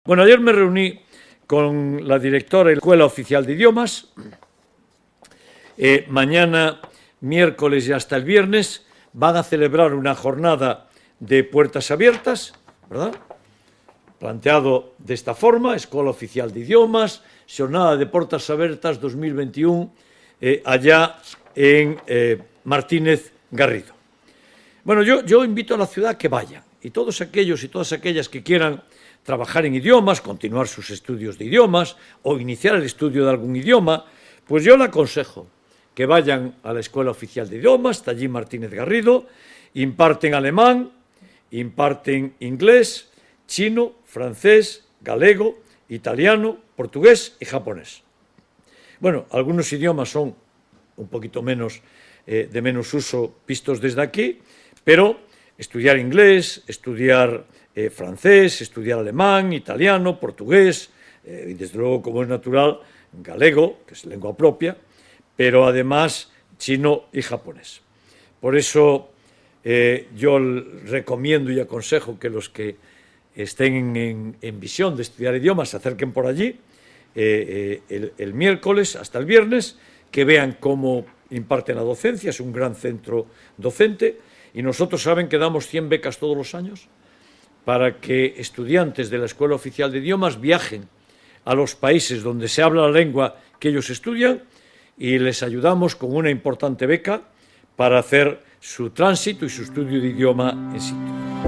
Bueno, ayer me reuní con la directora de la Escuela Oficial de Idiomas. Mañana, miércoles y hasta el viernes, van a celebrar una jornada de puertas abiertas, ¿verdad? Planteado de esta forma, Escola Oficial de Idiomas, Xornada de Portas Abertas 2021, allá en Martínez Garrido. Bueno, yo invito a la ciudad a que vayan, y todos aquellos y todas aquellas que quieran trabajar en idiomas, continuar sus estudios de idiomas o iniciar el estudio de algún idioma, pues yo le aconsejo que vayan a la Escuela Oficial de Idiomas, está allí Martínez Garrido, imparten alemán, imparten inglés, chino, francés, galego, italiano, portugués y japonés. Bueno, algunos idiomas son un poquito menos de menos uso vistos desde aquí, pero estudiar inglés, estudiar francés, estudiar alemán, italiano, portugués, y desde luego, como es natural, galego, que es lengua propia, pero además chino y japonés. Por eso yo recomiendo y aconsejo que los que estén en visión de estudiar idiomas se acerquen por allí el miércoles hasta el viernes, que vean cómo imparten la docencia, es un gran centro docente, y nosotros saben que damos 100 becas todos los años para que estudiantes de la Escuela Oficial de Idiomas viajen a los países donde se habla la lengua que ellos estudian y les ayudamos con una importante beca para hacer su tránsito y su estudio de idioma en sitio.